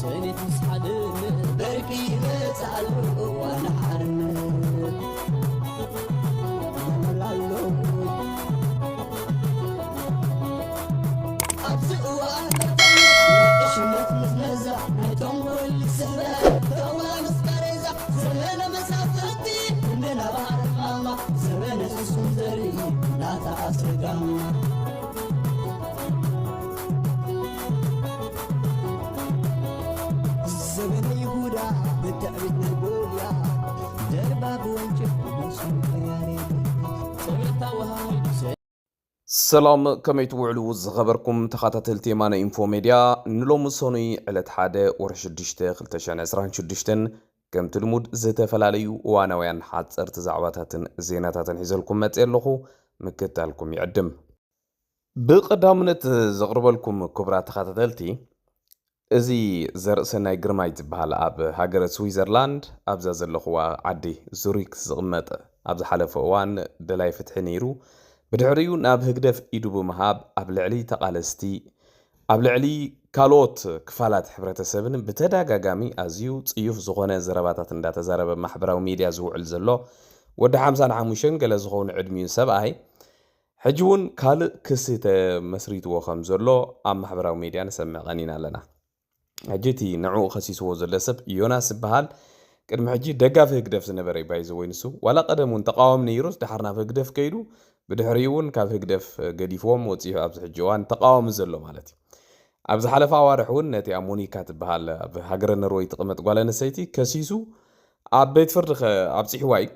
سنة مسحدن بركي بتعلو وانا حرن ملالو أبزقوا أهدف إشمت مزمزة نتم كل سنة دوا مسكرزة زمن مسافتي مننا بعرف ماما زمن سندري لا تعصر قاما زمن يهودا بالتأبيد نقوليا درباب وانجف ومسلم خياري سلام كمي توعلو زغبركم تخاتل تيمانا انفو ميديا نلو مصوني على تحادة ورشدشتة خلتشان عسران شدشتن كم تلمود زيتا فلاليو وانا ويان حاد ارتزعواتاتن زيناتاتن حيزلكم متقلقو مكتالكم يعدم بقدامنة زغربالكم كبرا تخاتلتي ازي زرسناي جرمايت بحال اب هاجر سويزرلاند ابزا زلخوا عدي زوريك زغمت ابز حلف وان دلاي فتح نيرو بدحريو ناب هقدف إيدو بمهاب أبلعلي تقالستي أبلعلي كالوت كفالات حبرة سبن بتداقا قامي أزيو تيوف زغونا زرباتات اندات زرب محبرة وميديا زوعل زلو ودى حامسان عاموشن قال زغون عدمين سبعي حجون كال كسيت مسريت وخم زلو أم محبرة وميديا نسمع غنينا لنا حجيتي نعو خسيس وزل سب يوناس بهال كدم حجي دقا في هقدف زنبري بايزو وينسو ولا قدمون تقاوم نيروس دحرنا في هقدف كيدو بدحريون كاف هقدف قديفوم وصيحو ابز حجوان تقاوم زلو مالتي ابز حلفا وارحون نتي اموني كاتب بحال بهاجر نروي تقمط قال نسيتي كسيسو اب بيت فرد اب صيحواي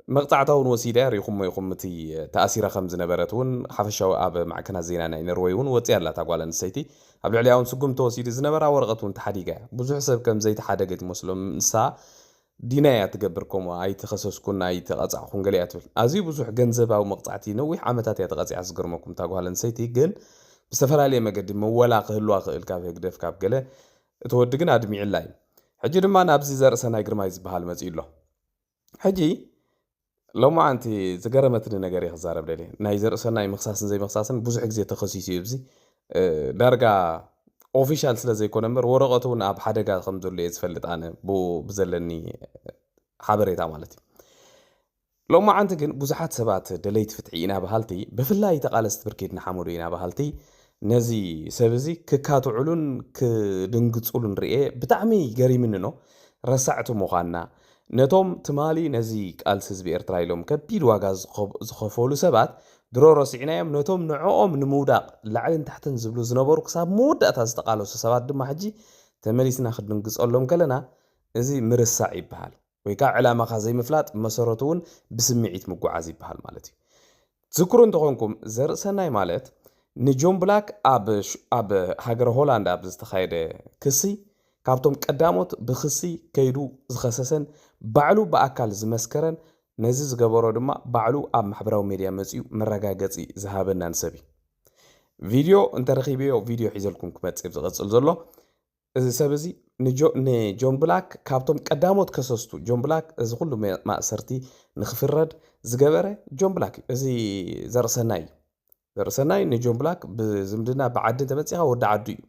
مقطعتون وسيده ريخم يخمتي تاثير خمز نبرتون حفشاو اب معكنا زينا نرويون وصي الله تقال نسيتي اب علياون سقم توسيد زنبرا ورقتون تحديقه بزح حساب كم زي تحدقت مسلم نسا دينايا تقبركم اي تخصصكم اي تقصعكم قليات ازي بزح جنزب او مقطعتي نوح عمتات يتقصع صغرمكم تاغوال نسيتي جن بسفرالي مقد مولا قهلوا قل كاف هقدف كاف قله تودغنا ادمي علاي حجي دما نابزي زرسنا جرمايز بحال مزيلو حجي لو ما انت زغرمتني ነገር يخزارب دلي ناي زرسنا مخصاصن زي مخصاصن بزح غزي تخصيصي يبزي دارغا اوفيشال ስለዘይ ኮነምበር ወረቀቱን ኣብ ሓደጋ ከም ዘሎ ይዝፈልጥ ኣነ ብዘለኒ ሓበሬታ ማለት እዩ ሎማ አንተ ግን ብዙሓት ሰባት ደለይት ፍትሒ ኢና ባህልቲ ብፍላይ ተቃለስት ብርኬድና ሓሙዱ ኢና ባህልቲ ነዚ ሰብዚ ክካትዑሉን ክድንግጹሉን ርኤ ብጣዕሚ ገሪምን ነው ረሳዕቱ ምዃንና ነቶም ትማሊ ነዚ ቃልሲ ህዝቢ ኤርትራ ኢሎም ከቢድ ዋጋ ዝኸፈሉ ሰባት ድሮ ረሲዕናዮም ነቶም ንዕኦም ንምውዳቕ ላዕልን ታሕትን ዝብሉ ዝነበሩ ክሳብ መወዳእታ ዝተቃለሱ ሰባት ድማ ሕጂ ተመሊስና ክድንግጸሎም ከለና እዚ ምርሳዕ ይበሃል ወይ ከዓ ዕላማኻ ዘይምፍላጥ መሰረቱ እውን ብስምዒት ምጓዓዝ ይበሃል ማለት እዩ ዝክሩ እንትኾንኩም ዘርእሰናይ ማለት ንጆን ብላክ ኣብ ሃገር ሆላንድ ኣብ ዝተኻየደ ክሲ ካብቶም ቀዳሞት ብክሲ ከይዱ ዝኸሰሰን ባዕሉ በአካል ዝመስከረን ነዚ ዝገበሮ ድማ ባዕሉ ኣብ ማሕበራዊ ሚድያ መጽኡ መረጋገጺ ዝሃበና ንሰብ ቪድዮ እንተረኺብዮ ቪድዮ ሒዘልኩም ክመጽእ ዝቕጽል ዘሎ እዚ ሰብ እዚ ንጆን ብላክ ካብቶም ቀዳሞት ከሰስቱ ጆን ብላክ እዚ ኩሉ ማእሰርቲ ንኽፍረድ ዝገበረ ጆን ብላክ እዚ ዘርእሰናይ ንጆን ብላክ ብዝምድና ብዓዲ ተመጺኻ ወዲ ዓዱ እዩ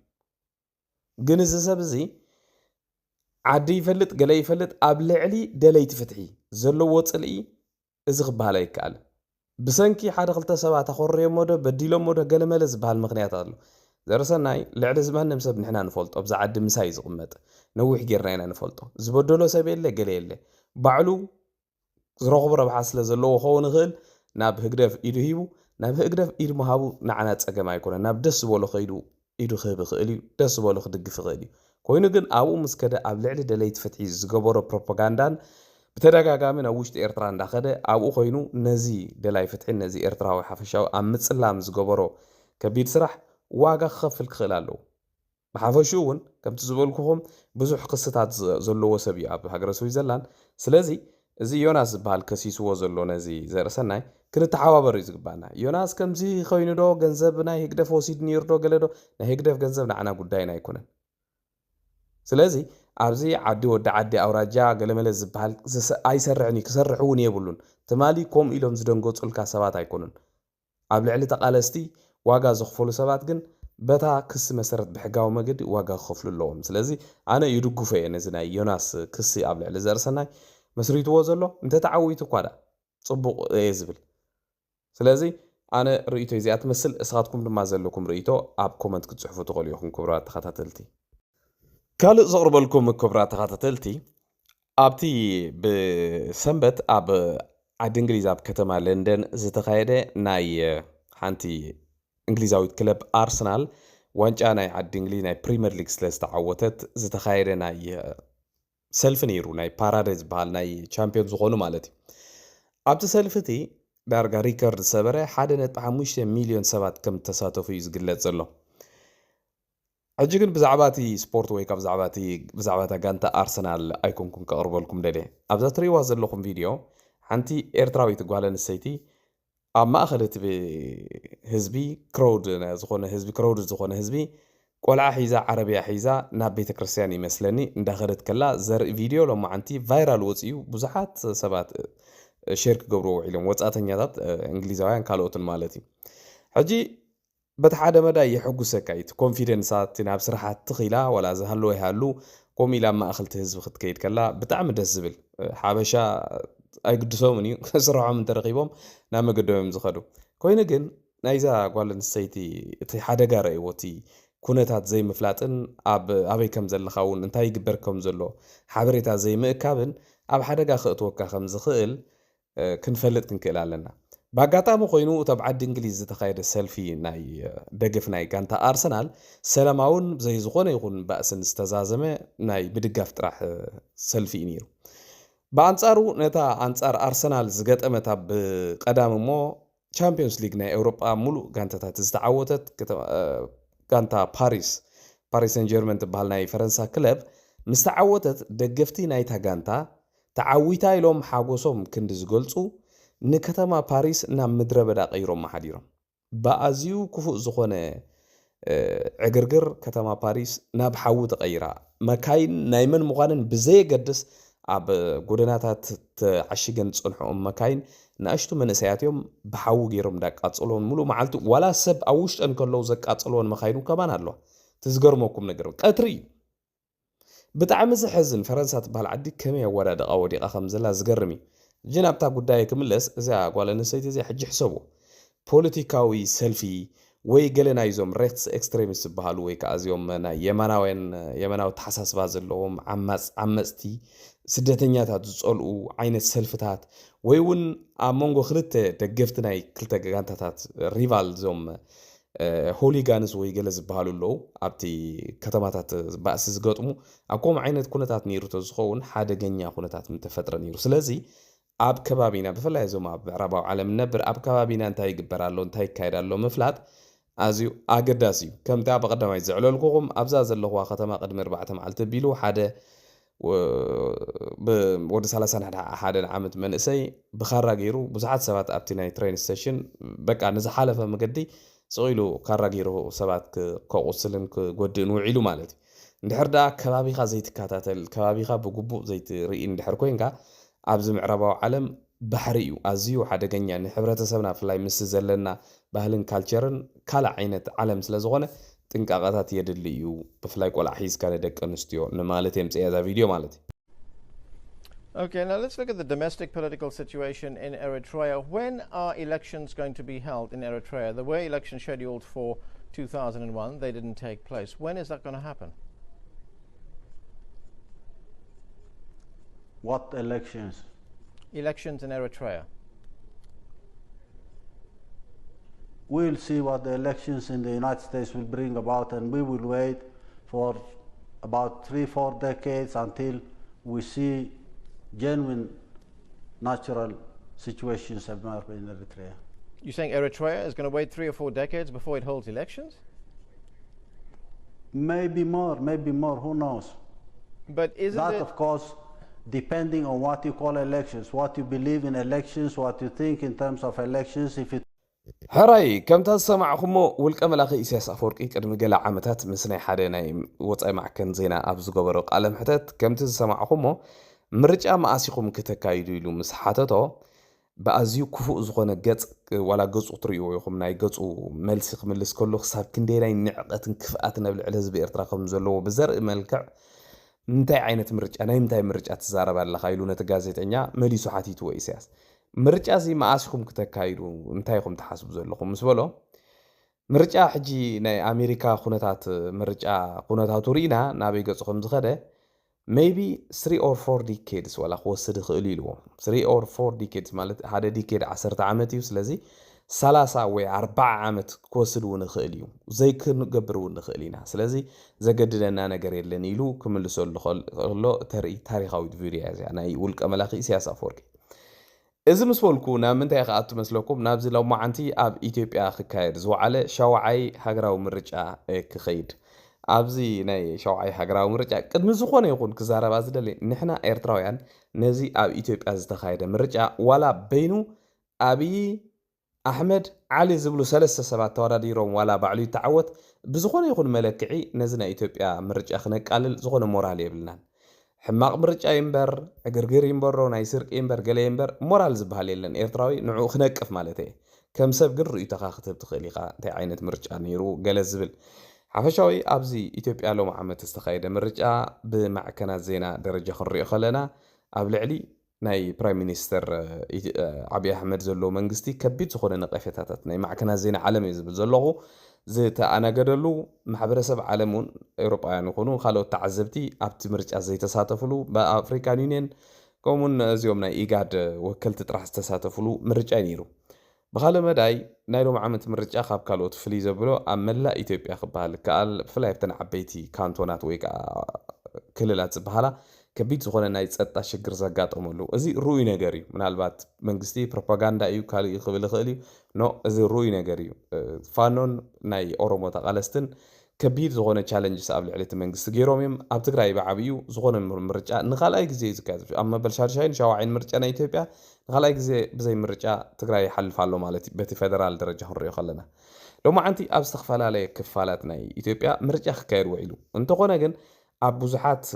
ግን እዚ ሰብ እዚ ዓዲ ይፈልጥ ገለ ይፈልጥ ኣብ ልዕሊ ደለይቲ ፍትሒ ዘለዎ ጽልኢ እዚ ክበሃል ኣይከኣል ብሰንኪ ሓደ ክልተ ሰባት ኣኾርዮም ሞዶ በዲሎም ሞዶ ገለ መለ ዝበሃል ምኽንያት ኣሎ ዘርሰናይ ልዕሊ ዝመንም ሰብ ንሕና ንፈልጦ ኣብዛ ዓዲ ምሳይ ዝቕመጥ ነዊሕ ጌርና ኢና ንፈልጦ ዝበደሎ ሰብ የለ ገለ የለ ባዕሉ ዝረኽቦ ረብሓ ስለ ዘለዎ ክኸውን ይኽእል ናብ ህግደፍ ኢዱ ሂቡ ናብ ህግደፍ ኢዱ ምሃቡ ንዓና ፀገም ኣይኮነን ናብ ደስ ዝበሎ ኸይዱ ኢዱ ክህብ ይኽእል እዩ ደስ ዝበሎ ክድግፍ ይኽእል እዩ ኮይኑ ግን ኣብኡ ምስ ከደ ኣብ ልዕሊ ደለይቲ ፍትሒ ዝገበሮ ፕሮፓጋንዳን ብተደጋጋሚ ናብ ውሽጢ ኤርትራ እንዳኸደ ኣብኡ ኮይኑ ነዚ ደላይ ፍትሒ ነዚ ኤርትራዊ ሓፈሻዊ ኣብ ምጽላም ዝገበሮ ከቢድ ስራሕ ዋጋ ክኸፍል ክኽእል ኣለዎ ብሓፈሹ እውን ከምቲ ዝበልኩኹም ብዙሕ ክስታት ዘለዎ ሰብ እዩ ኣብ ሃገረ ስዊዘርላንድ ስለዚ እዚ ዮናስ ዝበሃል ከሲስዎ ዘሎ ነዚ ዘርእሰናይ ክንተሓባበር እዩ ዝግባአና ዮናስ ከምዚ ኮይኑ ዶ ገንዘብ ናይ ህግደፍ ወሲድ ነይሩ ዶ ገለ ዶ ናይ ህግደፍ ገንዘብ ንዓና ጉዳይና ኣይኮነን ስለዚ ኣብዚ ዓዲ ወዲ ዓዲ ኣውራጃ ገለመለ ዝበሃል ኣይሰርሕኒ ክሰርሕ እውን የብሉን ትማሊ ከም ኢሎም ዝደንገጹልካ ሰባት ኣይኮኑን ኣብ ልዕሊ ተቃለስቲ ዋጋ ዝኽፈሉ ሰባት ግን በታ ክስ መሰረት ብሕጋዊ መገዲ ዋጋ ክኸፍሉ ኣለዎም ስለዚ ኣነ ይድጉፈ እየ ነዚ ናይ ዮናስ ክሲ ኣብ ልዕሊ ዘርሰናይ መስሪትዎ ዘሎ እንተተዓዊቱ እኳ ፅቡቕ እየ ዝብል ስለዚ ኣነ ርእቶ እዚኣ ትመስል እስኻትኩም ድማ ዘለኩም ርእቶ ኣብ ኮመንት ክትፅሕፉ ትኽእሉ ኢኹም ክቡራት ተኸታተልቲ ካልእ ዘቕርበልኩም ክቡራት ተኸታተልቲ ኣብቲ ብሰንበት ኣብ ዓዲ እንግሊዝ ኣብ ከተማ ለንደን ዝተኻየደ ናይ ሓንቲ እንግሊዛዊት ክለብ ኣርሰናል ዋንጫ ናይ ዓዲ እንግሊዝ ናይ ፕሪምየር ሊግ ስለ ዝተዓወተት ዝተኻየደ ናይ ሰልፊ ነይሩ ናይ ፓራደ ዝበሃል ናይ ቻምፒዮን ዝኾኑ ማለት እዩ ኣብቲ ሰልፊ እቲ ዳርጋ ሪከርድ ዝሰበረ 1.5 ሚልዮን ሰባት ከም ተሳተፉ እዩ ዝግለጽ ዘሎ ሕጂ ግን ብዛዕባ እቲ ስፖርት ወይ ካብ ብዛዕባ እታ ጋንታ ኣርሰናል ኣይኮንኩም ከቕርበልኩም ደልየ ኣብዛ ትሪእዋ ዘለኹም ቪድዮ ሓንቲ ኤርትራዊት ጓል ኣንስተይቲ ኣብ ማእኸል እቲ ህዝቢ ክራውድ ዝኾነ ህዝቢ ቆልዓ ሒዛ ዓረብያ ሒዛ ናብ ቤተ ክርስቲያን ይመስለኒ እንዳኸደት ከላ ዘርኢ ቪድዮ ሎማዓንቲ ቫይራል ወፂኡ ብዙሓት ሰባት ሼር ክገብርዎ ውዒሎም ወፃተኛታት እንግሊዛውያን ካልኦትን ማለት እዩ ሕጂ በቲ ሓደ መዳይ የሕጉሰካ እቲ ኮንፊደንሳት ናብ ስራሓት ትኽኢላ ወላ ዝሃለወ ይሃሉ ከምኡ ኢላ ማእኸልቲ ህዝቢ ክትከይድ ከላ ብጣዕሚ ደስ ዝብል ሓበሻ ኣይግድሶምን እዩ ስርሖም እንተረኺቦም ናብ መገዶም ዝኸዱ ኮይኑ ግን ናይዛ ጓል ኣንስተይቲ እቲ ሓደጋ ረእይዎ እቲ ኩነታት ዘይምፍላጥን ኣበይ ከም ዘለኻ እውን እንታይ ይግበር ከም ዘሎ ሓበሬታ ዘይምእካብን ኣብ ሓደጋ ክእትወካ ከም ዝኽእል ክንፈልጥ ክንክእል ኣለና ባጋጣሚ ኮይኑ እቶም ዓዲ እንግሊዝ ዝተኻየደ ሰልፊ ናይ ደገፍ ናይ ጋንታ ኣርሰናል ሰላማውን ዘይ ዝኾነ ይኹን ባእስን ዝተዛዘመ ናይ ብድጋፍ ጥራሕ ሰልፊ እዩ ነይሩ በአንጻሩ ነታ አንጻር ኣርሰናል ዝገጠመታ ብቀዳም እሞ ቻምፒዮንስ ሊግ ናይ ኤውሮጳ ሙሉእ ጋንታታት ዝተዓወተት ጋንታ ፓሪስ ሰን ጀርመን ትበሃል ናይ ፈረንሳ ክለብ ምስ ተዓወተት ደገፍቲ ናይታ ጋንታ ተዓዊታ ኢሎም ሓጎሶም ክንዲ ዝገልጹ ንከተማ ፓሪስ ናብ ምድረ በዳ ቀይሮም መሓዲሮም ብኣዝዩ ክፉእ ዝኾነ ዕግርግር ከተማ ፓሪስ ናብ ሓዊ ተቐይራ መካይን ናይ መን ምዃንን ብዘየገድስ ኣብ ጎደናታት ተዓሽገን ጽንሖም መካይን ንኣሽቱ መንእሰያት እዮም ብሓዊ ገይሮም እንዳቃጽሎን ሙሉእ መዓልቲ ዋላ ሰብ ኣብ ውሽጠን ከለዉ ዘቃጽሎን መካይኑ ከማን ኣለዋ ትዝገርመኩም ነገር ቀትሪ እዩ ብጣዕሚ ዝሕዝን ፈረንሳ ትበሃል ዓዲ ከመይ ኣወዳድቓ ወዲቓ ከም ዘላ ዝገርም እዩ ጅን ኣብታ ጉዳይ ክምለስ እዚኣ ጓል ኣንስተይቲ እዚኣ ሕጂ ሕሰቡ ፖለቲካዊ ሰልፊ ወይ ገለ ናይዞም ሬክስ ኤክስትሪሚስት ዝበሃሉ ወይ ከዓ እዚኦም ናይ የመናዊ ተሓሳስባ ዘለዎም ዓመፅቲ ስደተኛታት ዝጸልኡ ዓይነት ሰልፍታት ወይ እውን ኣብ መንጎ ክልተ ደገፍቲ ናይ ክልተ ጋንታታት ሪቫል ዞም ሆሊጋንስ ወይ ገለ ዝበሃሉ ኣለዉ ኣብቲ ከተማታት ባእሲ ዝገጥሙ ኣብ ከምኡ ዓይነት ኩነታት ነይሩ ተዝኸውን ሓደገኛ ኩነታት ምተፈጥረ ነይሩ ስለዚ ኣብ ከባቢና ብፍላይ እዞም ኣብ ምዕራባዊ ዓለም ነብር ኣብ ከባቢና እንታይ ይግበር ኣሎ እንታይ ይካየድ ኣሎ ምፍላጥ ኣዝዩ ኣገዳሲ እዩ ከምቲ ኣብ ቀዳማይ ዝዕለልኩኹም ኣብዛ ዘለኹዋ ከተማ ቅድሚ 4 መዓልቲ ቢሉ ሓደ ወዲ 31 ዓመት መንእሰይ ብኻራ ገይሩ ብዙሓት ሰባት ኣብቲ ናይ ትሬን ስቴሽን በቃ ንዝሓለፈ መገዲ ጽኢሉ ካራ ገይሩ ሰባት ከቁስልን ክጎድእን ውዒሉ ማለት እዩ እንድሕር ደኣ ከባቢኻ ዘይትከታተል ከባቢኻ ብግቡእ ዘይትርኢ እንድሕር ኮይንካ ኣብዚ ምዕራባዊ ዓለም ባሕሪ እዩ ኣዝዩ ሓደገኛ ንሕብረተሰብና ብፍላይ ምስ ዘለና ባህልን ካልቸርን ካልእ ዓይነት ዓለም ስለ ዝኾነ ጥንቃቐታት የድሊ እዩ ብፍላይ ቆልዓ ሒዝካ ንደቂ ኣንስትዮ ንማለት የምፅያ ዛ ቪድዮ ማለት እዩ Okay, now let's look at the domestic political situation in Eritrea. When are elections going to be held in Eritrea? There were elections scheduled for 2001. They didn't take place. When is that going to happen? What elections? Elections in Eritrea. We'll see what the elections in the United States will bring about, and we will wait for about 3-4 decades until we see genuine natural situations emerge in Eritrea. You're saying Eritrea is going to wait 3 or 4 decades before it holds elections? Maybe more, who knows? But isn't that, it... of course, depending on what you call elections, what you believe in elections, what you think in terms of elections, if it ሕራይ ከምታ ዝሰማዕኹሞ ውልቀ መላኺ ኢሳያስ ኣፈወርቂ ቅድሚ ገለ ዓመታት ምስ ናይ ሓደ ናይ ወፃኢ ማዕከን ዜና ኣብ ዝገበሮ ቃለ ምሕተት ከምቲ ዝሰማዕኹሞ ምርጫ መኣሲኹም ክተካይዱ ኢሉ ምስ ሓተቶ ብኣዝዩ ክፉእ ዝኾነ ገጽ ዋላ ገጹ ትርእይዎ ኢኹም ናይ ገጹ መልሲ ክምልስ ከሎ ክሳብ ክንደይ ናይ ንዕቐትን ክፍኣትን ኣብ ልዕሊ ህዝቢ ኤርትራ ከም ዘለዎ ብዘርኢ መልክዕ እንታይ ዓይነት ምርጫ ናይ ምንታይ ምርጫ ትዛረብ ኣለኻ ኢሉ ነቲ ጋዜጠኛ መሊሱ ሓቲትዎ ኢሳያስ ምርጫ እዚ መኣሲኹም ክተካይዱ እንታይ ኢኹም ትሓስቡ ዘለኹም ምስ በሎ ምርጫ ሕጂ ናይ ኣሜሪካ ኩነታት ምርጫ ኩነታቱ ርኢና ናበይ ገጹ ከም ዝኸደ maybe 3 or 4 decades ولا خوسد خليلو 3 or 4 decades ማለት ሓደ ዲኬድ 10 ዓመት እዩ ስለዚ 30 ወይ 40 ዓመት ክወስድው ንኽእል እዩ ዘይክንገብርው ንኽእል ኢና ስለዚ ዘገድደና ነገር የለን ኢሉ ክምልሰሉ ከሎ ተርኢ ታሪኻዊት ቪድዮ እያ ናይ ውልቀ መላኺ ኢሳያስ አፈወርቂ እዚ ምስ በልኩ ናብ ምንታይ ከኣቱ መስለኩም ናብዚ ሎማዓንቲ ኣብ ኢትዮጵያ ክካየድ ዝወዓለ ሻውዓይ ሃገራዊ ምርጫ ክኸይድ ኣብዚ ናይ ሻውዓይ ሃገራዊ ምርጫ ቅድሚ ዝኾነ ይኹን ክዛረባ ዝደሊ ንሕና ኤርትራውያን ነዚ ኣብ ኢትዮጵያ ዝተኻየደ ምርጫ ዋላ በይኑ ኣብይ ኣሕመድ ዓሊ ዝብሉ ሰለስተ ሰባት ተወዳዲሮም ዋላ ባዕሉ ይተዓወት ብዝኾነ ይኹን መለክዒ ነዚ ናይ ኢትዮጵያ ምርጫ ክነቃልል ዝኾነ ሞራል የብልናን ሕማቕ ምርጫ ይምበር ዕግርግር ይምበሮ ናይ ስርቂ ይምበር ገለ ይምበር ሞራል ዝበሃል የለን ኤርትራዊ ንዑ ክነቅፍ ማለት እየ ከም ሰብ ግን ርእይቶኻ ክትብ ትኽእል ኢኻ እንታይ ዓይነት ምርጫ ነይሩ ገለ ዝብል ሓፈሻዊ ኣብዚ ኢትዮጵያ ሎም ዓመት ዝተኻየደ ምርጫ ብማዕከናት ዜና ደረጃ ክንሪኦ ከለና ኣብ ልዕሊ ናይ ፕራይም ሚኒስተር ዓብዪ ኣሕመድ ዘሎ መንግስቲ ከቢድ ዝኾነ ነቐፌታታት ናይ ማዕከናት ዜና ዓለም እዩ ዝብል ዘለኹ ዝተኣናገደሉ ማሕበረሰብ ዓለም እውን ኤውሮጳውያን ይኹኑ ካልኦት ተዓዘብቲ ኣብቲ ምርጫ ዘይተሳተፍሉ ብኣፍሪካን ዩኒየን ከምኡውን እዚኦም ናይ ኢጋድ ወከልቲ ጥራሕ ዝተሳተፍሉ ምርጫ ነይሩ ብኻልእ መዳይ ናይ ሎም ዓመት ምርጫ ካብ ካልኦት ፍልይ ዘብሎ ኣብ መላእ ኢትዮጵያ ክበሃል ከኣል ብፍላይ ኣብተን ዓበይቲ ካንቶናት ወይ ከዓ ክልላት ዝበሃላ ከቢድ ዝኾነ ናይ ፀጥታ ሽግር ዘጋጠመሉ እዚ ሩኡይ ነገር እዩ ምናልባት መንግስቲ ፕሮፓጋንዳ እዩ ካልእ ክብል ይኽእል እዩ ኖ እዚ ሩኡይ ነገር እዩ ፋኖን ናይ ኦሮሞ ተቓለስትን ከቢድ ዝኾነ ቻለንጅስ ኣብ ልዕሊ እቲ መንግስቲ ገይሮም እዮም ኣብ ትግራይ ብዓብዩ ዝኾነ ምርጫ ንኻልኣይ ግዜ እዩ ዝካየድ ኣብ መበል ሻድሻይን ሻውዓይን ምርጫ ናይ ኢትዮጵያ ንኻልኣይ ግዜ ብዘይ ምርጫ ትግራይ ይሓልፍ ኣሎ ማለት እዩ በቲ ፌደራል ደረጃ ክንሪኦ ከለና ሎማዓንቲ ኣብ ዝተፈላለየ ክፋላት ናይ ኢትዮጵያ ምርጫ ክካየድ ውዒሉ እንተኾነ ግን ኣብ ብዙሓት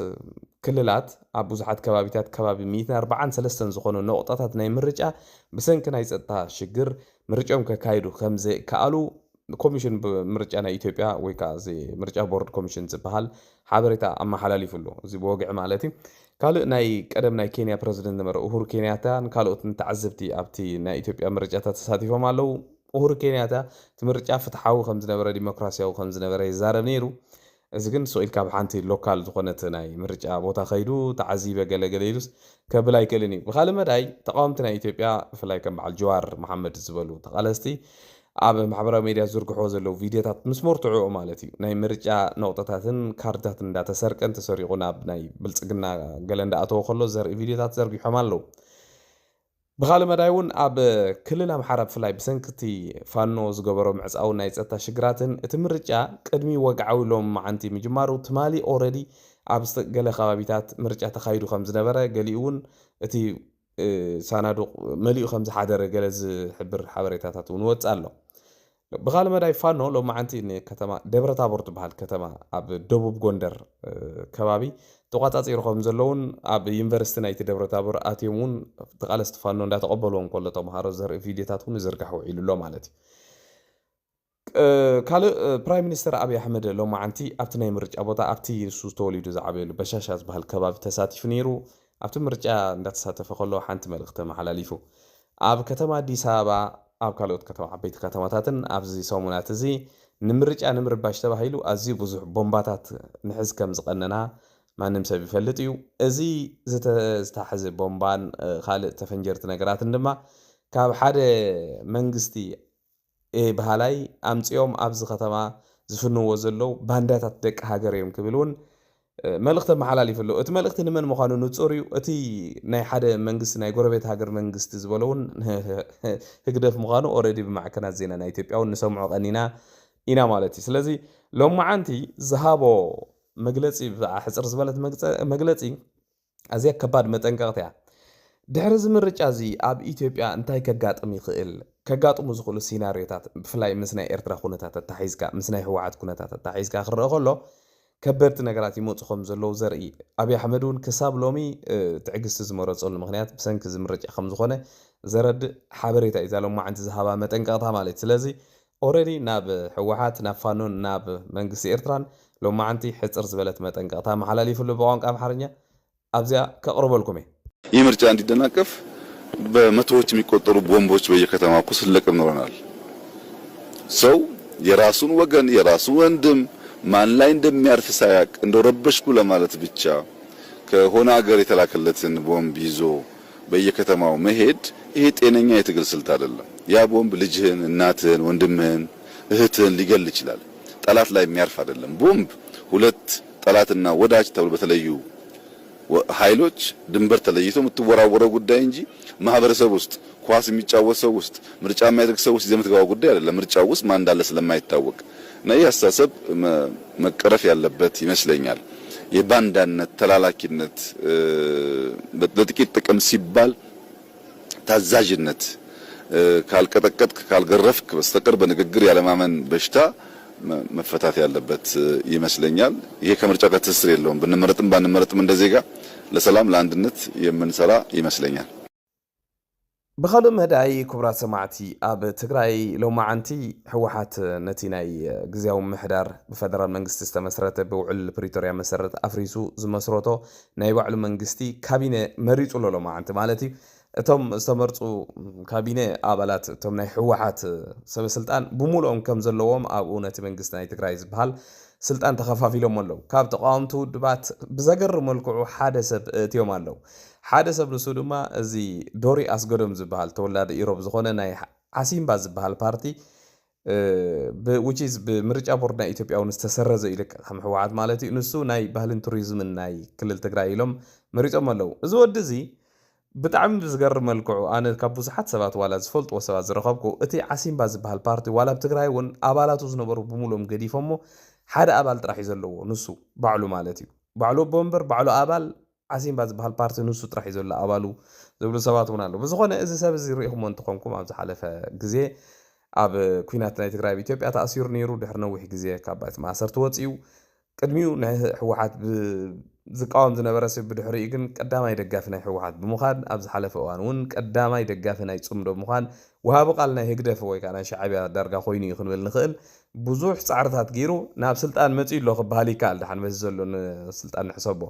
ክልላት ኣብ ብዙሓት ከባቢታት ከባቢ 143 ዝኾኑ ነቑጣታት ናይ ምርጫ ብሰንኪ ናይ ፀጥታ ሽግር ምርጫኦም ከካይዱ ከምዘይከኣሉ ኮሚሽን ምርጫ ናይ ኢትዮጵያ ወይ ከዓ እዚ ምርጫ ቦርድ ኮሚሽን ዝበሃል ሓበሬታ ኣመሓላሊፉሉ እዚ ብወግዒ ማለት እዩ ካልእ ናይ ቀደም ናይ ኬንያ ፕረዚደንት ነበረ ኡሁሩ ኬንያታን ካልኦትን ተዓዘብቲ ኣብቲ ናይ ኢትዮጵያ ምርጫታት ተሳቲፎም ኣለው ኡሁሩ ኬንያታ እቲ ምርጫ ፍትሓዊ ከም ዝነበረ ዲሞክራሲያዊ ከም ዝነበረ ይዛረብ ነይሩ እዚ ግን ስኢልካ ብሓንቲ ሎካል ዝኾነት ናይ ምርጫ ቦታ ኸይዱ ተዓዚበ ገለገለ ኢሉስ ከብል ኣይክእልን እዩ ብኻልእ መዳይ ተቃወምቲ ናይ ኢትዮጵያ ብፍላይ ከም በዓል ጀዋር መሓመድ ዝበሉ ተቃለስቲ ኣብ ማሕበራዊ ሚድያ ዝርግሕዎ ዘለዉ ቪድዮታት ምስ መርትዑ ማለት እዩ ናይ ምርጫ ነቑጣታትን ካርድታትን እንዳተሰርቀን ተሰሪቑ ናብ ናይ ብልፅግና ገለ እንዳኣተወ ከሎ ዘርኢ ቪድዮታት ዘርጊሖም ኣለው ብኻልእ መዳይ እውን ኣብ ክልል ኣምሓራ ብፍላይ ብሰንኪቲ ፋኖ ዝገበሮ ምዕፃው ናይ ፀጥታ ሽግራትን እቲ ምርጫ ቅድሚ ወግዓዊ ሎም መዓንቲ ምጅማሩ ትማሊ ኦልሬዲ ኣብ ገለ ከባቢታት ምርጫ ተኻይዱ ከም ዝነበረ ገሊኡ እውን እቲ ሳናዱቕ መሊኡ ከም ዝሓደረ ገለ ዝሕብር ሓበሬታታት እውን ወፅእ ኣሎ ብኻልእ መዳይ ፋኖ ሎም መዓንቲ ንከተማ ደብረታቦር ትበሃል ከተማ ኣብ ደቡብ ጎንደር ከባቢ ተቋፃፂሩ ከም ዘለውን ኣብ ዩኒቨርሲቲ ናይቲ ደብረታቦር ኣትዮም እውን ተቃለስቲ ፋኖ እንዳተቐበልዎም ከሎ ተምሃሮ ዘርኢ ቪድዮታት እውን ይዝርጋሕ ውዒሉሎ ማለት እዩ ካልእ ፕራይም ሚኒስተር ኣብዪ ኣሕመድ ሎም መዓንቲ ኣብቲ ናይ ምርጫ ቦታ ኣብቲ ንሱ ተወሊዱ ዝዓበየሉ በሻሻ ዝበሃል ከባቢ ተሳቲፉ ነይሩ ኣብቲ ምርጫ እንዳተሳተፈ ከሎ ሓንቲ መልእኽቲ መሓላሊፉ ኣብ ከተማ ኣዲስ ኣበባ ኣብ ካልኦት ከተማ ዓበይቲ ከተማታትን ኣብዚ ሰሙናት እዚ ንምርጫ ንምርባሽ ተባሂሉ ኣዝዩ ብዙሕ ቦምባታት ንሕዝ ከም ዝቐነና ማንም ሰብ ይፈልጥ እዩ እዚ ዝተሓዘ ቦምባን ካልእ ተፈንጀርቲ ነገራትን ድማ ካብ ሓደ መንግስቲ ባህላይ ኣምፂኦም ኣብዚ ከተማ ዝፍንዎ ዘለው ባንዳታት ደቂ ሃገር እዮም ክብል እውን መልእኽቲ መሓላሊፉ ኣሎ እቲ መልእኽቲ ንመን ምዃኑ ንፁር እዩ እቲ ናይ ሓደ መንግስቲ ናይ ጎረቤት ሃገር መንግስቲ ዝበለውን ህግደፍ ምዃኑ ኦልሬዲ ብማዕከናት ዜና ናይ ኢትዮጵያ እውን ንሰምዖ ቀኒና ኢና ማለት እዩ ስለዚ ሎም መዓንቲ ዝሃቦ መግለፂ ሕፅር ዝበለት መግለፂ ኣዝያ ከባድ መጠንቀቕቲ እያ ድሕሪ እዚ ምርጫ እዚ ኣብ ኢትዮጵያ እንታይ ከጋጥም ይኽእል ከጋጥሙ ዝኽእሉ ሲናርዮታት ብፍላይ ምስ ናይ ኤርትራ ኩነታት ኣተሓሒዝካ ምስ ናይ ህወሓት ኩነታት ኣተሓሒዝካ ክረአ ከሎ ከበድቲ ነገራት ይመፅኹም ዘለዉ ዘርኢ ኣብይ ኣሕመድ እውን ክሳብ ሎሚ ትዕግስቲ ዝመረፀሉ ምክንያት ብሰንኪ ዝምርጭ ከም ዝኾነ ዘረድእ ሓበሬታ እዩ ሎማዓንቲ ዝሃባ መጠንቀቕታ ማለት ስለዚ ኦልሬዲ ናብ ሕወሓት ናብ ፋኖን ናብ መንግስቲ ኤርትራን ሎማዓንቲ ሕፅር ዝበለት መጠንቀቕታ መሓላሊፍሉ በቋንቋ አምሓርኛ ኣብዚያ ከቅርበልኩም ይህ ምርጫ እንዲደናቀፍ በመቶዎች የሚቆጠሩ ቦምቦች በየከተማው እኮ ስለቅም ኖረናል። ሰው የራሱን ወገን የራሱን ወንድም ማን ላይ እንደሚያርፍ ሳያቅ እንደረበሽኩ ለማለት ብቻ ከሆነ ሀገር የተላከለትን ቦምብ ይዞ በየከተማው መሄድ ይሄ ጤነኛ የትግል ስልት አይደለም። ያ ቦምብ ልጅህን፣ እናትህን፣ ወንድምህን፣ እህትህን ሊገል ይችላል። ጠላት ላይ የሚያርፍ አይደለም። ቦምብ ሁለት ጠላትና ወዳጅ ተብሎ በተለዩ ኃይሎች ድንበር ተለይቶ የምትወራወረው ጉዳይ እንጂ ማህበረሰብ ውስጥ ኳስ የሚጫወት ሰው ውስጥ ምርጫ የሚያደርግ ሰው ውስጥ የምትገባው ጉዳይ አይደለም። ምርጫው ውስጥ ማን እንዳለ ስለማይታወቅ እና ይህ አስተሳሰብ መቀረፍ ያለበት ይመስለኛል። የባንዳነት ተላላኪነት፣ ለጥቂት ጥቅም ሲባል ታዛዥነት፣ ካልቀጠቀጥክ ካልገረፍክ በስተቀር በንግግር ያለማመን በሽታ መፈታት ያለበት ይመስለኛል። ይሄ ከምርጫ ጋር ትስስር የለውም። ብንመረጥም ባንመረጥም እንደ ዜጋ ለሰላም ለአንድነት የምንሰራ ይመስለኛል። ብኻልእ መዳይ ክቡራት ሰማዕቲ ኣብ ትግራይ ሎማዓንቲ ሕወሓት ነቲ ናይ ግዝያዊ ምሕዳር ብፌደራል መንግስቲ ዝተመስረተ ብውዕል ፕሪቶርያ መሰረት ኣፍሪሱ ዝመስረቶ ናይ ባዕሉ መንግስቲ ካቢነ መሪፁ ሎ ሎማዓንቲ ማለት እዩ። እቶም ዝተመርፁ ካቢነ ኣባላት እቶም ናይ ሕወሓት ሰበስልጣን ብሙሉኦም ከም ዘለዎም ኣብኡ ነቲ መንግስቲ ናይ ትግራይ ዝበሃል ስልጣን ተኸፋፊሎም ኣለዉ። ካብ ተቃወምቲ ውድባት ብዘገርም መልክዑ ሓደ ሰብ እትዮም ኣለዉ። ሓደ ሰብ ንሱ ድማ እዚ ዶሪ ኣስገዶም ዝበሃል ተወላዲ ኢሮብ ዝኾነ ናይ ዓሲምባ ዝበሃል ፓርቲ ብምርጫ ቦርድ ናይ ኢትዮጵያ እውን ዝተሰረዘ ይልክዕ ከም ሕወሓት ማለት እዩ። ንሱ ናይ ባህልን ቱሪዝምን ናይ ክልል ትግራይ ኢሎም መሪፆም ኣለዉ። እዚ ወዲ እዚ ብጣዕሚ ብዝገርም መልክዑ ኣነ ካብ ብዙሓት ሰባት ዋላ ዝፈልጥዎ ሰባት ዝረኸብኩ እቲ ዓሲምባ ዝበሃል ፓርቲ ዋላ ብትግራይ እውን ኣባላቱ ዝነበሩ ብምሉኦም ገዲፎሞ ሓደ ኣባል ጥራሕ እዩ ዘለዎ ንሱ ባዕሉ ማለት እዩ። ባዕሉ ቦምበር ባዕሉ ኣባል ዓሲምባ ዝበሃል ፓርቲ ንሱ ጥራሕ እዩ ዘሎ ኣባሉ ዝብሉ ሰባት እውን ኣለዉ። ብዝኾነ እዚ ሰብ እዚ ሪኢኹሞ እንትኾንኩም ኣብ ዝሓለፈ ግዜ ኣብ ኩናት ናይ ትግራይ ኢትዮጵያ ተኣሲሩ ነይሩ። ድሕሪ ነዊሕ ግዜ ካብ ባይት ማእሰርቲ ወፂኡ ቅድሚኡ ናይ ሕወሓት ዝቃወም ዝነበረ ሰብ ብድሕሪኡ ግን ቀዳማይ ደጋፊ ናይ ሕወሓት ብምዃን ኣብ ዝሓለፈ እዋን እውን ቀዳማይ ደጋፊ ናይ ጽምዶ ብምዃን ወሃቢ ቃል ናይ ህግደፍ ወይ ከዓ ናይ ሻዕብያ ዳርጋ ኮይኑ እዩ ክንብል ንኽእል ብዙሕ ፃዕርታት ገይሩ ናብ ስልጣን መፂኡ ኣሎ ክበሃል ይከኣል። ድሓን መዚ ዘሎ ስልጣን ንሕሰቦ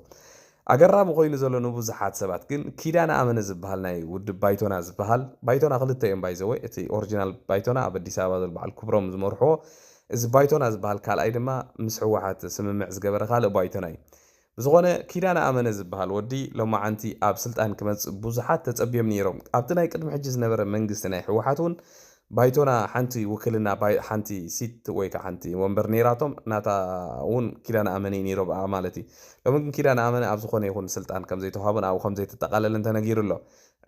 ኣገራሚ ኮይኑ ዘሎ ንብዙሓት ሰባት ግን ኪዳነ ኣመነ ዝበሃል ናይ ውድብ ባይቶና ዝበሃል ባይቶና ክልተ እዮም ባይዘወይ እቲ ኦሪጂናል ባይቶና ኣብ ኣዲስ ኣበባ ዘሎ በዓል ክብሮም ዝመርሕዎ እዚ ባይቶና ዝበሃል ካልኣይ ድማ ምስ ሕወሓት ስምምዕ ዝገበረ ካልእ ባይቶና እዩ። ብዝኾነ ኪዳነ ኣመነ ዝበሃል ወዲ ሎማዓንቲ ኣብ ስልጣን ክመፅእ ብዙሓት ተፀቢዮም ነይሮም። ኣብቲ ናይ ቅድሚ ሕጂ ዝነበረ መንግስቲ ናይ ሕወሓት እውን ባይቶና ሓንቲ ውክልና ሓንቲ ሲት ወይ ከዓ ሓንቲ ወንበር ነይራቶም ናታ እውን ኪዳነ ኣመነ ነይሮ ማለት እዩ። ሎሚ ግን ኪዳነ ኣመነ ኣብ ዝኾነ ይኹን ስልጣን ከም ዘይተዋሃቡን ኣብኡ ከም ዘይተጠቃለለን ተነጊሩ ኣሎ።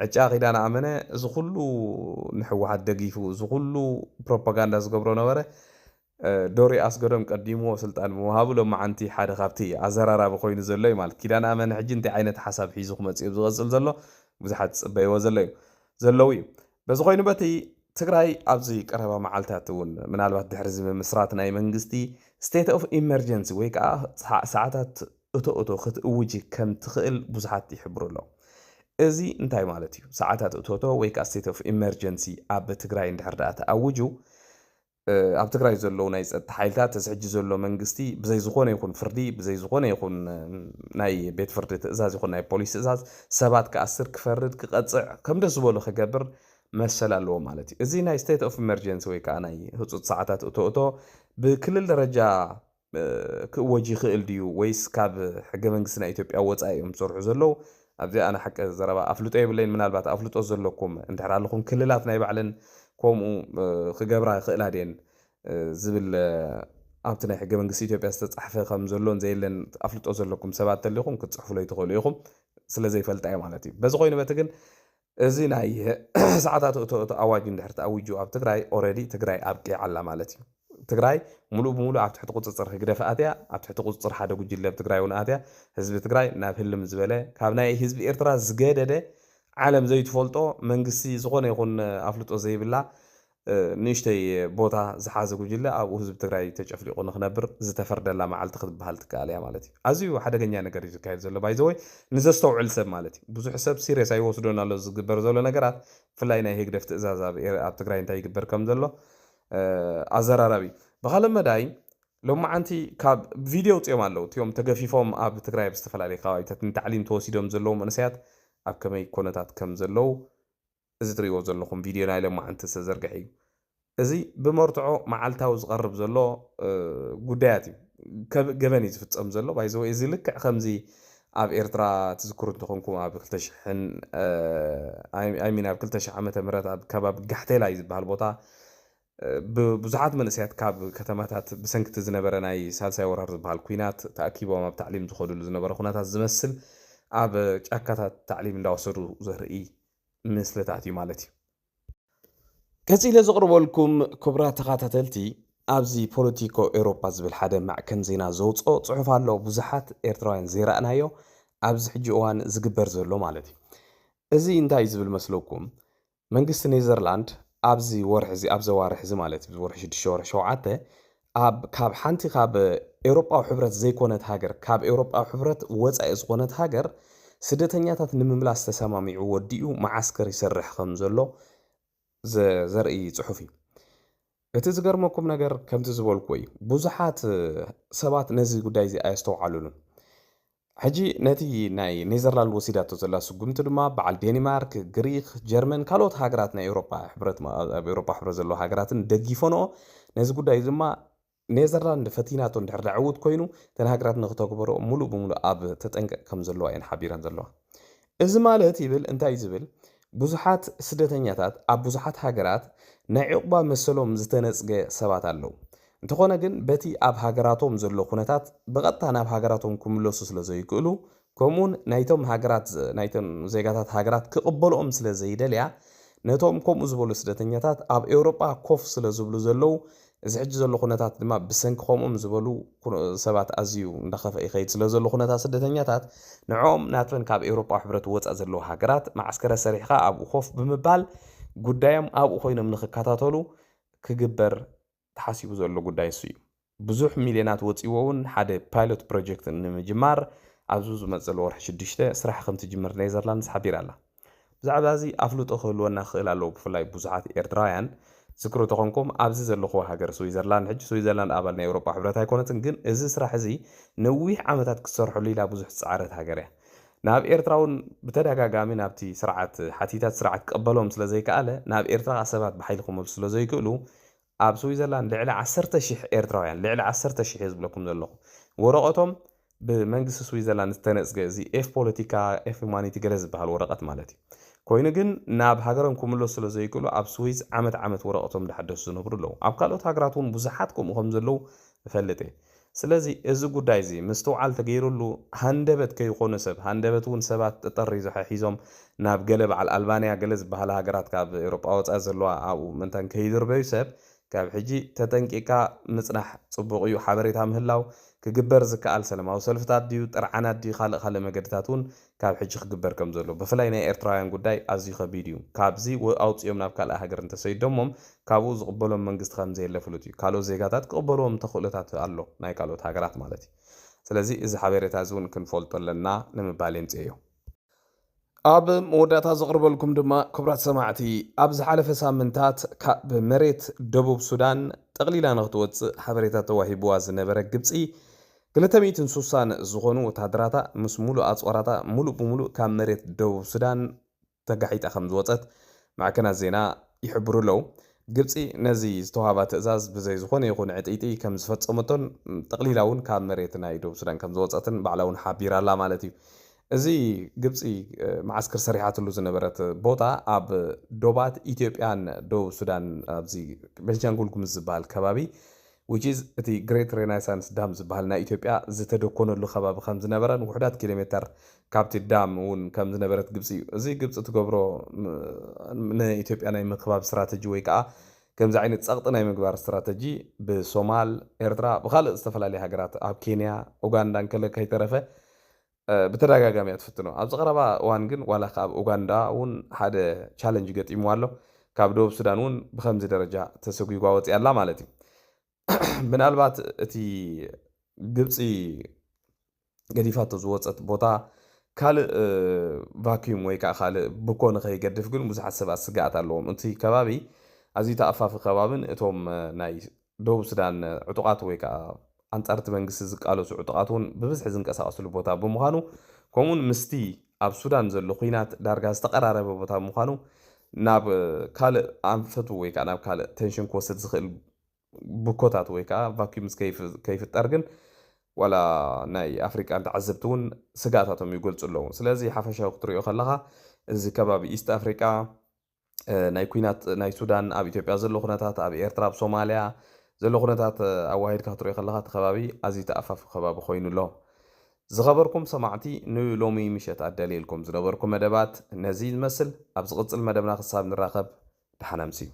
ዕጫ ኪዳነ ኣመነ እዚ ኩሉ ንሕወሓት ደጊፉ እዚ ኩሉ ፕሮፓጋንዳ ዝገብሮ ነበረ ዶሪ ኣስገዶም ቀዲሞ ስልጣን ብምሃቡ ሎማዓንቲ ሓደ ካብቲ ኣዘራራቢ ኮይኑ ዘሎ እዩ ማለት ኪዳነ ኣመነ ሕጂ እንታይ ዓይነት ሓሳብ ሒዙ ክመፅእ ዝቐፅል ዘሎ ብዙሓት ዝፅበይዎ ዘለው እዩ። በዚ ኮይኑ በቲ ትግራይ ኣብዚ ቀረባ መዓልታት እውን ምናልባት ድሕሪ ምምስራት ናይ መንግስቲ ስቴት ኦፍ ኢመርጀንሲ ወይ ከዓ ሰዓታት እቶእቶ ክትእውጅ ከም ትኽእል ብዙሓት ይሕብሩ ኣለዉ። እዚ እንታይ ማለት እዩ? ሰዓታት እቶቶ ወይ ከዓ ስቴት ኦፍ ኢመርጀንሲ ኣብ ትግራይ እንድሕር ደኣ ተኣውጁ ኣብ ትግራይ ዘለዉ ናይ ፀጥታ ሓይልታት ተስሕጂ ዘሎ መንግስቲ ብዘይ ዝኾነ ይኹን ፍርዲ ብዘይ ዝኾነ ይኹን ናይ ቤት ፍርዲ ትእዛዝ ይኹን ናይ ፖሊስ ትእዛዝ ሰባት ክኣስር ክፈርድ ክቐፅዕ ከም ደስ ዝበሉ ክገብር መሰል ኣለዎ ማለት እዩ። እዚ ናይ ስቴት ኦፍ ኢመርጀንሲ ወይ ከዓ ናይ ህፁፅ ሰዓታት እቶእቶ ብክልል ደረጃ ክእወጅ ይኽእል ድዩ ወይስ ካብ ሕገ መንግስቲ ናይ ኢትዮጵያ ወፃኢ እዮም ዝሰርሑ ዘለዉ? ኣብዚ ኣነ ሓቂ ዘረባ ኣፍልጦ የብለይን። ምናልባት ኣፍልጦ ዘለኩም እንድሕር ኣለኹም ክልላት ናይ ባዕለን ከምኡ ክገብራ ይኽእላ ድየን ዝብል ኣብቲ ናይ ሕገ መንግስቲ ኢትዮጵያ ዝተፃሕፈ ከም ዘሎን ዘየለን ኣፍልጦ ዘለኩም ሰባት ተሊኹም ክትፅሕፍሎ ይትኽእሉ ኢኹም ስለዘይፈልጣ እየ ማለት እዩ። በዚ ኮይኑ በቲ ግን እዚ ናይ ሰዓታት እቶእቶ ኣዋጅ እንድሕር ተኣውጁ ኣብ ትግራይ ኦልሬዲ ትግራይ ኣብቂዓ ኣላ ማለት እዩ። ትግራይ ሙሉእ ብሙሉእ ኣብ ትሕቲ ቁፅፅር ህግደፍ ኣትያ ኣብ ትሕቲ ቁፅፅር ሓደ ጉጅለ ኣብ ትግራይ እውን ኣትያ ህዝቢ ትግራይ ናብ ህልም ዝበለ ካብ ናይ ህዝቢ ኤርትራ ዝገደደ ዓለም ዘይትፈልጦ መንግስቲ ዝኾነ ይኹን ኣፍልጦ ዘይብላ ንሽተይ ቦታ ዝሓዘ ጉጅለ ኣብኡ ህዝቢ ትግራይ ተጨፍሊቑ ንኽነብር ዝተፈርደላ መዓልቲ ክትበሃል ትከኣል እያ ማለት እዩ ኣዝዩ ሓደገኛ ነገር እዩ ዝካየድ ዘሎ ባይዘወይ ንዘስተውዕል ሰብ ማለት እዩ ብዙሕ ሰብ ሲሪየስ ኣይወስዶን ኣሎ ዝግበር ዘሎ ነገራት ብፍላይ ናይ ህግደፍ ትእዛዝ ኣብ ትግራይ እንታይ ይግበር ከም ዘሎ ኣዘራራቢ ብካልእ መዳይ ሎማዓንቲ ካብ ቪድዮ ውፅኦም ኣለዉ እቲኦም ተገፊፎም ኣብ ትግራይ ብዝተፈላለዩ ከባቢታት ንታዕሊም ተወሲዶም ዘለዉ መንእሰያት ኣብ ከመይ ኮነታት ከም ዘለዉ እዚ ትሪእዎ ዘለኹም ቪድዮ ናይ ሎማዓንቲ ዝተዘርግሐ እዩ እዚ ብመርትዖ መዓልታዊ ዝቐርብ ዘሎ ጉዳያት እዩ ገበን እዩ ዝፍፀም ዘሎ ባይዘወ እዚ ልክዕ ከምዚ ኣብ ኤርትራ ትዝክሩ እንትኾንኩም ኣብ 2000 ዓመተ ምህረት ኣብ ከባቢ ጋሕቴላ እዩ ዝበሃል ቦታ ብዙሓት መንእሰያት ካብ ከተማታት ብሰንኪቲ ዝነበረ ናይ ሳልሳይ ወራር ዝበሃል ኩናት ተኣኪቦም ኣብ ታዕሊም ዝኸድሉ ዝነበረ ኩነታት ዝመስል ኣብ ጫካታት ታዕሊም እንዳወሰዱ ዘርኢ ምስልታት እዩ ማለት እዩ ቀፂለ ዘቕርበልኩም ክቡራት ተኸታተልቲ ኣብዚ ፖለቲኮ ኤውሮፓ ዝብል ሓደ ማዕከን ዜና ዘውፅኦ ፅሑፍ ኣሎ ብዙሓት ኤርትራውያን ዘይረኣናዮ ኣብዚ ሕጂ እዋን ዝግበር ዘሎ ማለት እዩ እዚ እንታይ ዝብል መስለኩም መንግስቲ ኔዘርላንድ ኣብዚ ወርሒ እዚ ኣብ ዘዋርሕ እዚ ማለት እዩ ወርሒ 6 ወርሒ 7 ካብ ሓንቲ ካብ ኤውሮጳዊ ሕብረት ዘይኮነት ሃገር ካብ ኤውሮጳዊ ሕብረት ወፃኢ ዝኾነት ሃገር ስደተኛታት ንምምላስ ተሰማሚዑ ወዲኡ ማዓስከር ይሰርሕ ከም ዘሎ ዘርኢ ፅሑፍ እዩ እቲ ዝገርመኩም ነገር ከምቲ ዝበልኩ እዩ ብዙሓት ሰባት ነዚ ጉዳይ እዚ ኣየስተውዓሉሉን ሕጂ ነቲ ናይ ኔዘርላንድ ወሲዳቶ ዘላ ስጉምቲ ድማ በዓል ዴንማርክ ግሪክ ጀርመን ካልኦት ሃገራት ናይ ኤውሮጳ ሕብረት ዘሎ ሃገራትን ደጊፎንኦ ነዚ ጉዳይ ድማ ኔዘርላንድ ፈቲናቶ እንድሕር ዳዕውት ኮይኑ ተን ሃገራት ንክተግበሮ ሙሉእ ብሙሉእ ኣብ ተጠንቀቕ ከም ዘለዋ እየን ሓቢረን ዘለዋ እዚ ማለት ይብል እንታይ ዝብል ብዙሓት ስደተኛታት ኣብ ብዙሓት ሃገራት ናይ ዕቁባ መሰሎም ዝተነፅገ ሰባት ኣለዉ እንተኾነ ግን በቲ ኣብ ሃገራቶም ዘሎ ኩነታት ብቐጥታ ናብ ሃገራቶም ክምለሱ ስለ ዘይክእሉ ከምኡውን ናይቶም ዜጋታት ሃገራት ክቕበልኦም ስለ ዘይደልያ ነቶም ከምኡ ዝበሉ ስደተኛታት ኣብ ኤውሮጳ ኮፍ ስለ ዝብሉ ዘለዉ እዚ ሕጂ ዘሎ ኩነታት ድማ ብሰንኪ ከምኦም ዝበሉ ሰባት ኣዝዩ እንዳኸፈ ይኸይድ ስለ ዘሎ ኩነታት ስደተኛታት ንዖም ናትፈን ካብ ኤውሮጳ ሕብረት ወፃእ ዘለዉ ሃገራት ማዓስከረ ሰሪሕካ ኣብኡ ኮፍ ብምባል ጉዳዮም ኣብኡ ኮይኖም ንክከታተሉ ክግበር ተሓሲቡ ዘሎ ጉዳይ እሱ እዩ ብዙሕ ሚልዮናት ወፂዎ እውን ሓደ ፓይሎት ፕሮጀክት ንምጅማር ኣብዚ ዝመፀሉ ወርሒ 6 ስራሕ ከም ትጅምር ኔዘርላንድ ሓቢራ ኣላ ብዛዕባ እዚ ኣፍልጦ ክህልወና ክኽእል ኣለዎ ብፍላይ ብዙሓት ኤርትራውያን ዝክሩ ተኾንኩም ኣብዚ ዘለኹ ሃገር ስዊዘርላንድ ሕጂ ስዊዘርላንድ ኣባል ናይ ኤውሮጳ ሕብረት ኣይኮነትን ግን እዚ ስራሕ እዚ ነዊሕ ዓመታት ክሰርሐሉ ኢላ ብዙሕ ዝፃዓረት ሃገር እያ ናብ ኤርትራ እውን ብተደጋጋሚ ናብቲ ስርዓት ሓቲታት ስርዓት ክቀበሎም ስለ ዘይከኣለ ናብ ኤርትራ ሰባት ብሓይሊ ክመልሱ ስለ ዘይክእሉ ኣብ ስዊዘርላንድ ልዕሊ 10,000 ኤርትራውያን ልዕሊ 10,000 ዝብለኩም ዘለኹ ወረቐቶም ብመንግስቲ ስዊዘርላንድ ዝተነፅገ እዚ ኤፍ ፖለቲካ ኤፍ ሁማኒቲ ገለ ዝበሃል ወረቐት ማለት እዩ ኮይኑ ግን ናብ ሃገሮም ክምለሱ ስለ ዘይክእሉ ኣብ ስዊዝ ዓመት ወረቐቶም እንዳሓደሱ ዝነብሩ ኣለዉ ኣብ ካልኦት ሃገራት እውን ብዙሓት ከምኡ ከም ዘለዉ ይፈልጥ እየ ስለዚ እዚ ጉዳይ እዚ ምስትውዓል ተገይሩሉ ሃንደበት ከይኾነ ሰብ ሃንደበት እውን ሰባት ጠጠር ሒዞም ናብ ገለ በዓል ኣልባንያ ገለ ዝበሃል ሃገራት ካብ ኤውሮጳ ወፃኢ ዘለዋ ኣብኡ ምንታን ከይድርበዩ ሰብ ካብ ሕጂ ተጠንቂቃ ምጽናሕ ጽቡቕ እዩ ሓበሬታ ምህላው ክግበር ዝከኣል ሰላማዊ ሰልፍታት ድዩ ጥርዓናት ድዩ ካልእ መገድታት እውን ካብ ሕጂ ክግበር ከም ዘሎ ብፍላይ ናይ ኤርትራውያን ጉዳይ ኣዝዩ ከቢድ እዩ ካብዚ ኣውፅኦም ናብ ካልእ ሃገር እንተሰይዶሞም ካብኡ ዝቕበሎም መንግስቲ ከም ዘየለፍሉት እዩ ካልኦት ዜጋታት ክቕበልዎም ተኽእሎታት ኣሎ ናይ ካልኦት ሃገራት ማለት እዩ ስለዚ እዚ ሓበሬታ እዚ እውን ክንፈልጦ ኣለና ንምባል የምፅእ እዩ ኣብ መወዳእታ ዘቕርበልኩም ድማ ክቡራት ሰማዕቲ ኣብ ዝሓለፈ ሳምንታት ካብ መሬት ደቡብ ሱዳን ጠቕሊላ ንኽትወፅእ ሓበሬታ ተዋሂብዋ ዝነበረ ግብፂ 260 ዝኾኑ ወታደራታ ምስ ሙሉእ ኣፅዋራታ ሙሉእ ብሙሉእ ካብ መሬት ደቡብ ሱዳን ተጋሒጣ ከም ዝወፀት ማዕከናት ዜና ይሕብሩ ኣለዉ ግብፂ ነዚ ዝተዋሃባ ትእዛዝ ብዘይ ዝኾነ ይኹን ዕጢጢ ከም ዝፈፀመቶን ጠቕሊላ እውን ካብ መሬት ናይ ደቡብ ሱዳን ከም ዝወፀትን ባዕላ እውን ሓቢራ ኣላ ማለት እዩ እዚ ግብፂ ማዓስከር ሰሪሓትሉ ዝነበረት ቦታ ኣብ ዶባት ኢትዮጵያን ደቡብ ሱዳን ኣብዚ ቤንሻንጉል ጉሙዝ ዝበሃል ከባቢ which is እቲ ግሬት ሬናይሳንስ ዳም ዝበሃል ናይ ኢትዮጵያ ዝተደኮነሉ ከባቢ ከም ዝነበረን ውሕዳት ኪሎ ሜትር ካብቲ ዳም እውን ከም ዝነበረት ግብፂ እዚ ግብፂ ትገብሮ ንኢትዮጵያ ናይ ምክባብ ስትራቴጂ ወይ ከዓ ከምዚ ዓይነት ፀቕጢ ናይ ምግባር ስትራቴጂ ብሶማል ኤርትራ ብካልእ ዝተፈላለዩ ሃገራት ኣብ ኬንያ ኡጋንዳን ከለ ከይተረፈ ብተደጋጋሚ ትፍትኖ ኣብዚ ቀረባ እዋን ግን ዋላ ካብ ኡጋንዳ እውን ሓደ ቻለንጅ ገጢሙ ኣሎ ካብ ደቡብ ሱዳን እውን ብከምዚ ደረጃ ተሰጉጓ ወፅያላ ማለት እዩ ምናልባት እቲ ግብፂ ገዲፋቶ ዝወፀት ቦታ ካልእ ቫኪዩም ወይ ከዓ ካልእ ብኮ ንኸይገድፍ ግን ብዙሓት ሰባት ስጋኣት ኣለዎም እቲ ከባቢ ኣዝዩ ተኣፋፊ ከባብን እቶም ናይ ደቡብ ሱዳን ዕጡቃት ወይ ከዓ ኣንጻርቲ መንግስቲ ዝቃለሱ ዕጡቃት እውን ብብዝሒ ዝንቀሳቀስሉ ቦታ ብምዃኑ ከምኡውን ምስቲ ኣብ ሱዳን ዘሎ ኩናት ዳርጋ ዝተቀራረበ ቦታ ብምዃኑ ናብ ካልእ ኣንፈቱ ወይ ከዓ ናብ ካልእ ቴንሽን ክወስድ ዝኽእል ብኮታት ወይ ከዓ ቫኪዩምስ ከይፍጠር ግን ዋላ ናይ ኣፍሪቃ ተዓዘብቲ እውን ስጋኣታቶም ይገልጹ ኣለዉ ስለዚ ሓፈሻዊ ክትሪኦ ከለኻ እዚ ከባቢ ኢስት ኣፍሪቃ ናይ ኩናት ናይ ሱዳን ኣብ ኢትዮጵያ ዘሎ ኩነታት ኣብ ኤርትራ ኣብ ሶማልያ ዘሎ ኩነታት ኣዋሂድካ ክትሪኦ ከለኻ እቲ ከባቢ ኣዝዩ ተኣፋፊ ከባቢ ኮይኑ ኣሎ ዝኸበርኩም ሰማዕቲ ንሎሚ ምሸት ኣዳልየልኩም ዝነበርኩም መደባት ነዚ ዝመስል ኣብ ዝቕፅል መደብና ክሳብ ንራኸብ ድሓና ምሲዩ